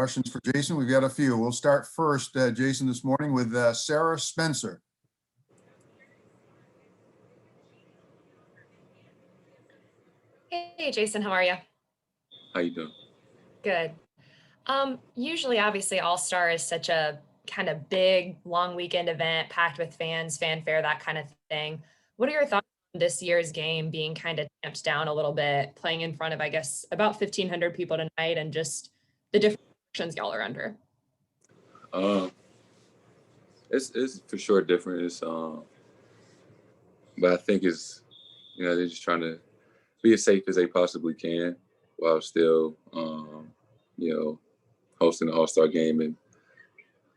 Questions for Jayson? We've got a few. We'll start first, Jayson, this morning with Sarah Spencer. Hey, Jayson, how are you? How you doing? Good. Usually, obviously, All-Star is such a kind of big, long weekend event packed with fans, fanfare, that kind of thing. What are your thoughts on this year's game being kind of tamped down a little bit, playing in front of, I guess, about 1,500 people tonight, and just the different actions y'all are under? It's for sure different. But I think it's, they're just trying to be as safe as they possibly can while still, hosting the All-Star game. And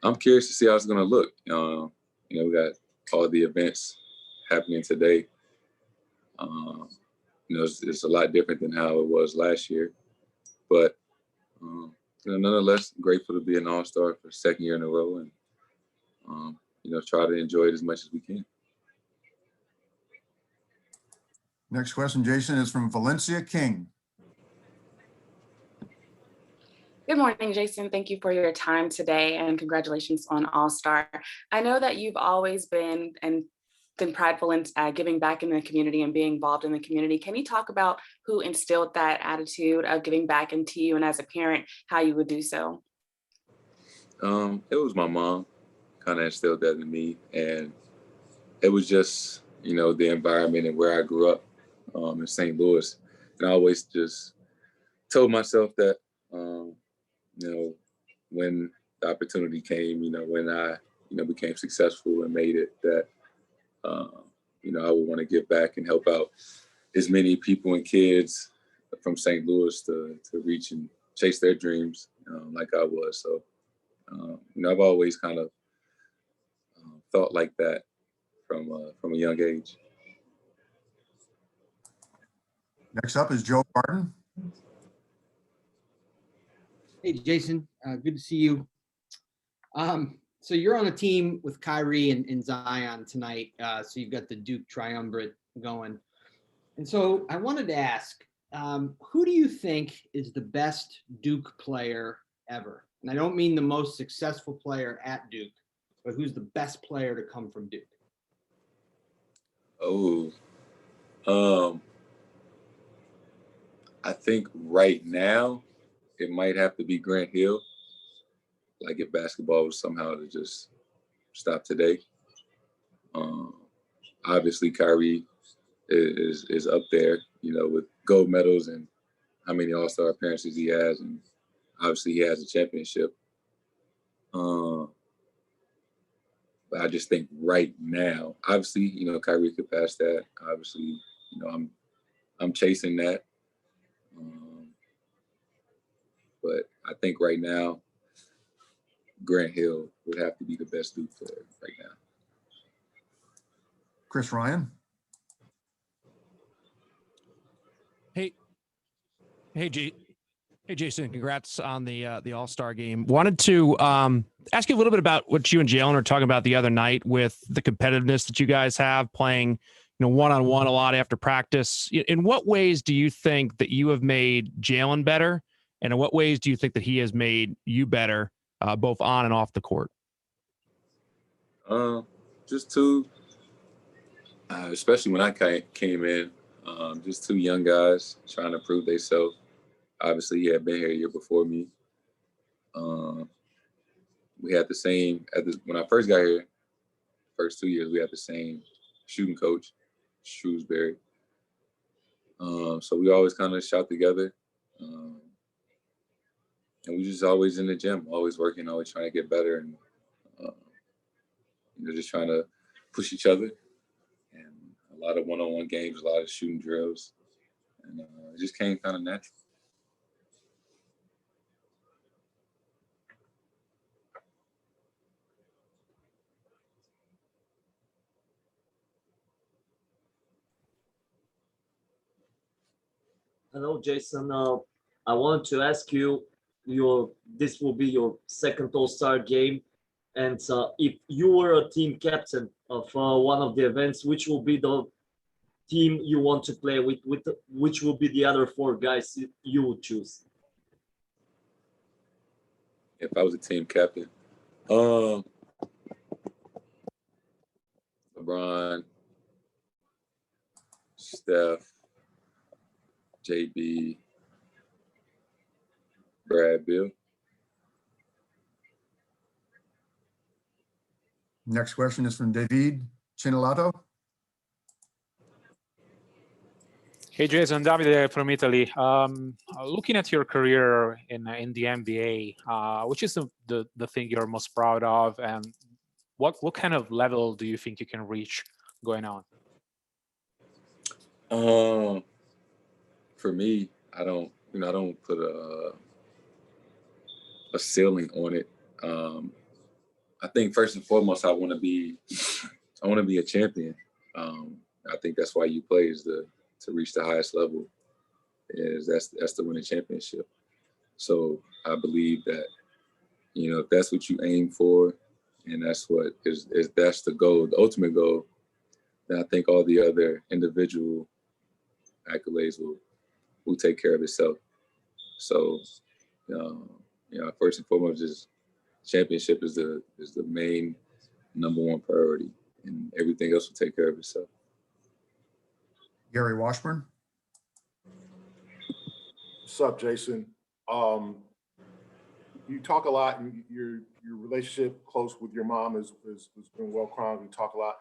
I'm curious to see how it's going to look. We got all the events happening today. It's a lot different than how it was last year. But, nonetheless, grateful to be an All-Star for the second year in a row and, try to enjoy it as much as we can. Next question, Jayson, is from Valencia King. Good morning, Jayson. Thank you for your time today and congratulations on All-Star. I know that you've always been prideful in giving back in the community and being involved in the community. Can you talk about who instilled that attitude of giving back into you, and as a parent, how you would do so? It was my mom kind of instilled that in me, and it was just, the environment and where I grew up in St. Louis. And I always just told myself that, when the opportunity came, when I, became successful and made it, that, I would want to give back and help out as many people and kids from St. Louis to reach and chase their dreams like I was. So, I've always kind of thought like that from a young age. Next up is Joe Barton. Hey, Jayson, good to see you. So you're on a team with Kyrie and Zion tonight. So you've got the Duke triumvirate going. And so I wanted to ask, who do you think is the best Duke player ever? And I don't mean the most successful player at Duke, but who's the best player to come from Duke? I think right now it might have to be Grant Hill. Like if basketball was somehow to just stop today. Obviously Kyrie is up there, with gold medals and how many All-Star appearances he has, and obviously he has a championship. But I just think right now, obviously, Kyrie could pass that. Obviously, I'm chasing that. But I think right now, Grant Hill would have to be the best Duke player right now. Chris Ryan. Hey, Jayson, congrats on the All-Star game. Wanted to ask you a little bit about what you and Jaylen were talking about the other night with the competitiveness that you guys have playing, one-on-one a lot after practice. In what ways do you think that you have made Jaylen better? And in what ways do you think that he has made you better, both on and off the court? Just two, especially when I came in, just two young guys trying to prove themselves. Obviously, he had been here a year before me. We had the same, when I first got here, first 2 years, we had the same shooting coach, Shrewsbury. So we always kind of shot together. And we just always in the gym, always working, always trying to get better, and just trying to push each other. And a lot of one-on-one games, a lot of shooting drills, and it just came kind of natural. Hello, Jayson. I wanted to ask you, this will be your second All-Star game, and if you were a team captain of one of the events, which will be the team you want to play with? Which will be the other four guys you would choose? if I was a team captain, LeBron, Steph, JB, Brad Beal. Next question is from David Chinelato. Hey, Jason, Davide from Italy. Looking at your career in the NBA, which is the thing you're most proud of, and what kind of level do you think you can reach going on? For me, I don't put a ceiling on it. I think first and foremost, I want to be a champion. I think that's why you play, is to reach the highest level. That's to win a championship. So I believe that, if that's what you aim for, and that's what that's the goal, the ultimate goal, then I think all the other individual accolades will take care of itself. So, first and foremost, just championship is the main number one priority, and everything else will take care of itself. Gary Washburn. What's up, Jason? You talk a lot, and your relationship close with your mom has been well chronicled. You talk a lot,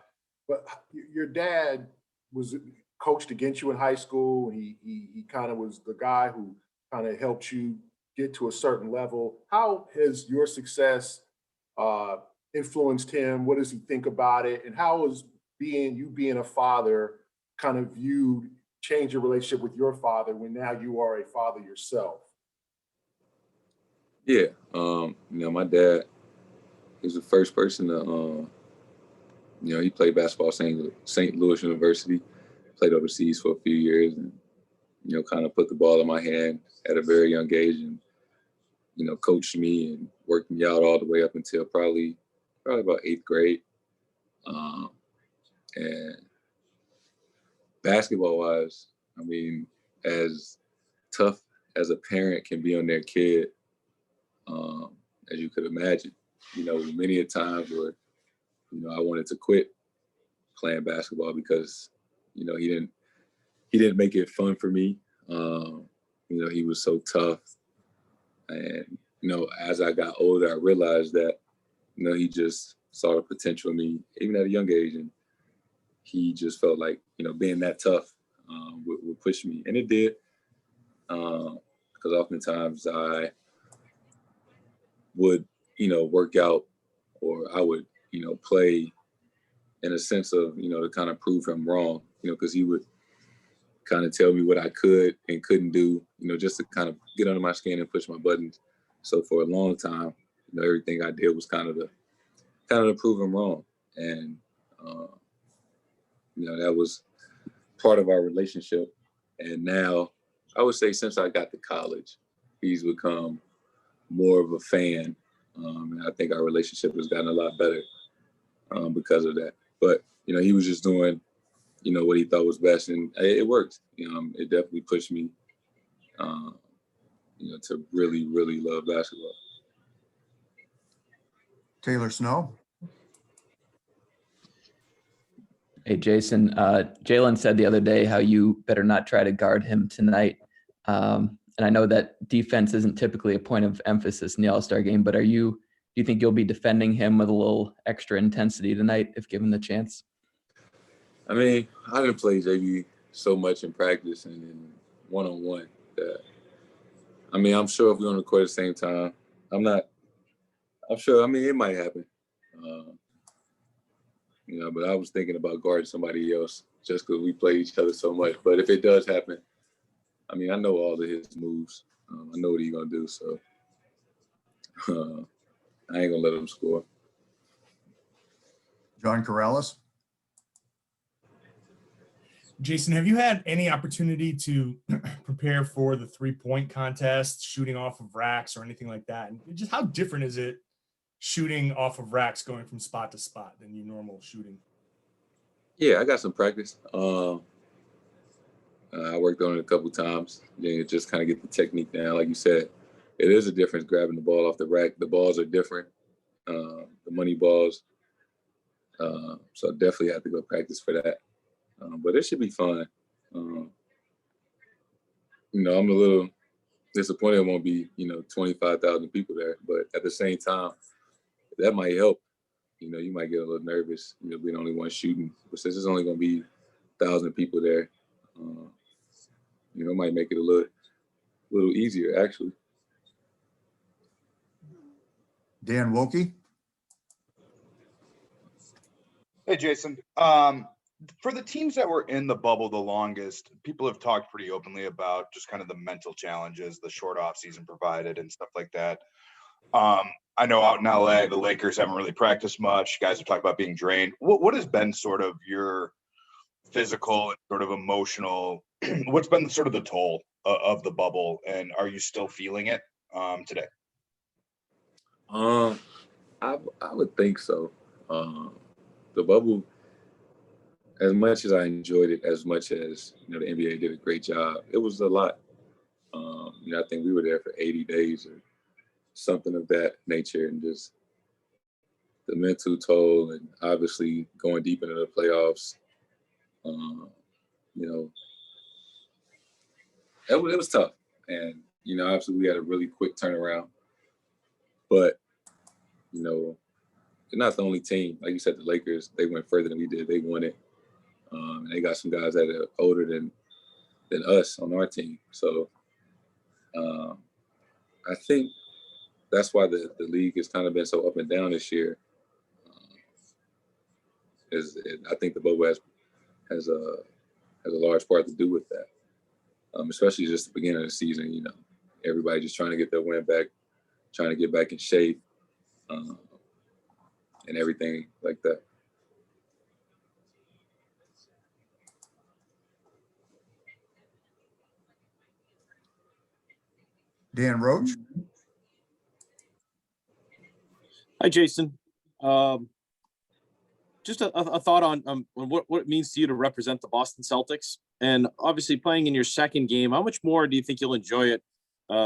but your dad was coached against you in high school, and he kind of was the guy who kind of helped you get to a certain level. How has your success influenced him? What does he think about it? And how is being a father kind of change your relationship with your father when now you are a father yourself? Yeah, my dad was the first person to, he played basketball at St. Louis University, played overseas for a few years, and, kind of put the ball in my hand at a very young age, and, coached me and worked me out all the way up until probably about 8th grade. And basketball-wise, as tough as a parent can be on their kid, as you could imagine, many a times where, I wanted to quit playing basketball because, he didn't make it fun for me. He was so tough. And, as I got older, I realized that, he just saw the potential in me, even at a young age. And he just felt like, being that tough would push me. And it did. Because oftentimes I would, work out, or I would, play in a sense of, to kind of prove him wrong, because he would kind of tell me what I could and couldn't do, just to kind of get under my skin and push my buttons. So for a long time, everything I did was kind of to prove him wrong. And, that was part of our relationship. And now I would say since I got to college, he's become more of a fan. And I think our relationship has gotten a lot better because of that. But, he was just doing, what he thought was best, and it worked. It definitely pushed me, to really, really love basketball. Taylor Snow. Hey, Jason, Jaylen said the other day how you better not try to guard him tonight. And I know that defense isn't typically a point of emphasis in the All-Star game, but do you think you'll be defending him with a little extra intensity tonight if given the chance? I didn't play JB so much in practice and in one-on-one that, I'm sure if we're on the court at the same time, I'm sure, it might happen. But I was thinking about guarding somebody else just because we play each other so much. But if it does happen, I know all of his moves. I know what he's going to do. So I ain't going to let him score. John Corrales. Jason, have you had any opportunity to prepare for the 3-point contest, shooting off of racks or anything like that? And just how different is it shooting off of racks going from spot to spot than your normal shooting? Yeah, I got some practice. I worked on it a couple times. Just kind of get the technique down. Like you said, it is a difference grabbing the ball off the rack. The balls are different, the money balls. So I definitely have to go practice for that. But it should be fun. I'm a little disappointed it won't be, 25,000 people there. But at the same time, that might help. You might get a little nervous, being the only one shooting. But since there's only going to be 1,000 people there, it might make it a little easier, actually. Dan Wilkie. Hey, Jayson. For the teams that were in the bubble the longest, people have talked pretty openly about just kind of the mental challenges the short off season provided and stuff like that. I know out in LA, the Lakers haven't really practiced much. You guys have talked about being drained. What has been sort of your physical and sort of emotional, what's been sort of the toll of the bubble, and are you still feeling it today? I would think so. The bubble, as much as I enjoyed it, as much as the NBA did a great job, it was a lot. I think we were there for 80 days or something of that nature, and just the mental toll, and obviously going deep into the playoffs. It was tough, and obviously we had a really quick turnaround, but they're not the only team. Like you said, the Lakers, they went further than we did. They won it. And they got some guys that are older than us on our team. So I think that's why the league has kind of been so up and down this year. I think the bubble has a large part to do with that. Especially just the beginning of the season, everybody just trying to get their win back, trying to get back in shape, and everything like that. Dan Roach. Hi, Jayson. Just a thought on what it means to you to represent the Boston Celtics, and obviously playing in your second game. How much more do you think you'll enjoy it?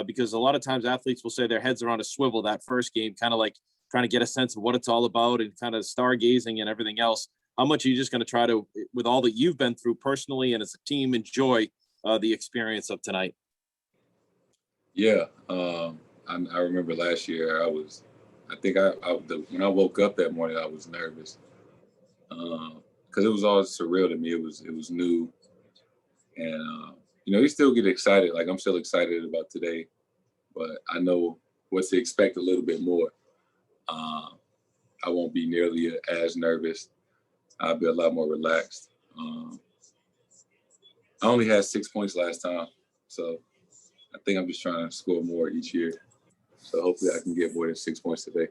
Because a lot of times athletes will say their heads are on a swivel that first game, kind of like trying to get a sense of what it's all about and kind of stargazing and everything else. How much are you just going to try to, with all that you've been through personally and as a team, enjoy the experience of tonight? Yeah, I remember last year when I woke up that morning, I was nervous because it was all surreal to me. It was new, and you still get excited. Like, I'm still excited about today, but I know what to expect a little bit more. I won't be nearly as nervous. I'll be a lot more relaxed. I only had 6 points last time, so I think I'm just trying to score more each year. So hopefully I can get more than 6 points today.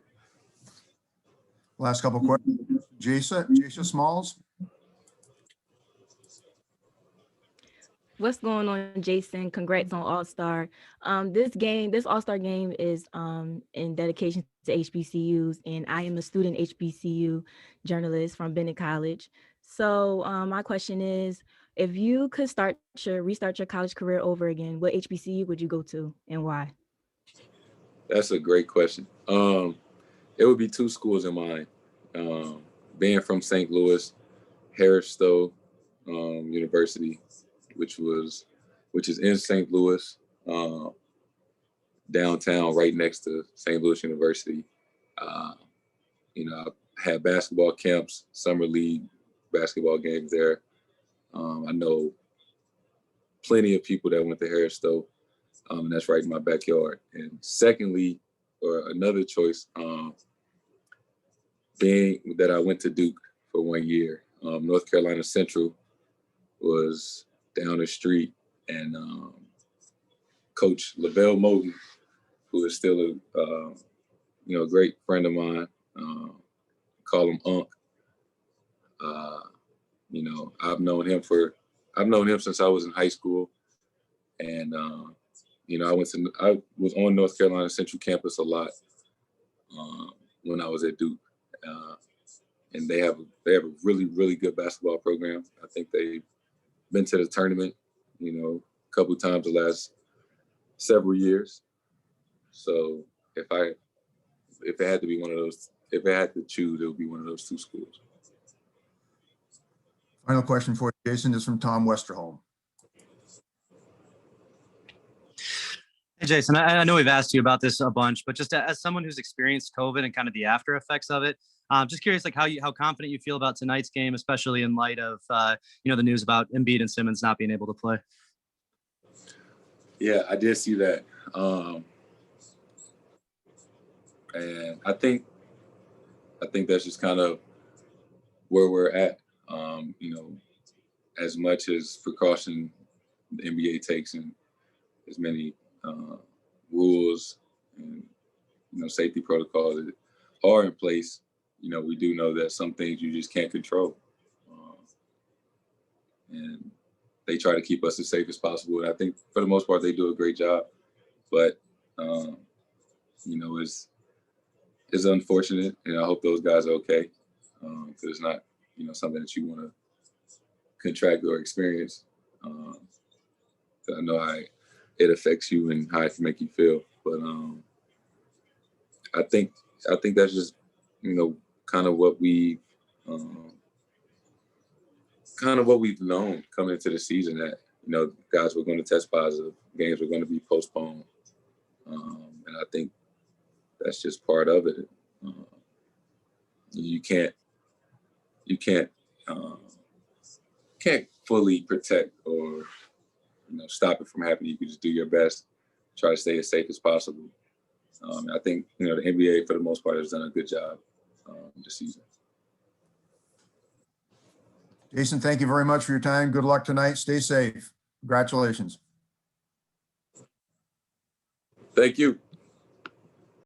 Last couple of questions. Jason Smalls. What's going on, Jayson? Congrats on All-Star. This All-Star game is in dedication to HBCUs, and I am a student HBCU journalist from Bennett College. So my question is, if you could restart your college career over again, what HBCU would you go to and why? That's a great question. It would be two schools in mind. Being from St. Louis, Hbcu University, which is in St. Louis, downtown, right next to St. Louis University. I had basketball camps, summer league basketball games there. I know plenty of people that went to Hbcu, and that's right in my backyard. And secondly, or another choice, being that I went to Duke for 1 year. North Carolina Central was down the street, and Coach LaVelle Moton, who is still a great friend of mine, call him Unc. I've known him since I was in high school, and I was on North Carolina Central campus a lot when I was at Duke, and they have a really, really good basketball program. I think they've been to the tournament, a couple of times the last several years. So if it had to be one of those, if I had to choose, it would be one of those two schools. Final question for you, Jason, is from Tom Westerholm. Hey, Jason, I know we've asked you about this a bunch, but just as someone who's experienced COVID and kind of the after effects of it, just curious, like how confident you feel about tonight's game, especially in light of the news about Embiid and Simmons not being able to play. Yeah, I did see that, and I think that's just kind of where we're at. As much as precaution the NBA takes and as many rules and safety protocols that are in place, we do know that some things you just can't control, and they try to keep us as safe as possible. And I think for the most part they do a great job, but it's unfortunate, and I hope those guys are okay, because it's not something that you want to contract or experience. I know how it affects you and how it can make you feel, but I think that's just kind of what we've known coming into the season, that guys were going to test positive, games were going to be postponed, and I think that's just part of it. You can't fully protect or stop it from happening. You can just do your best, try to stay as safe as possible. I think the NBA for the most part has done a good job this season. Jason, thank you very much for your time. Good luck tonight. Stay safe. Congratulations. Thank you.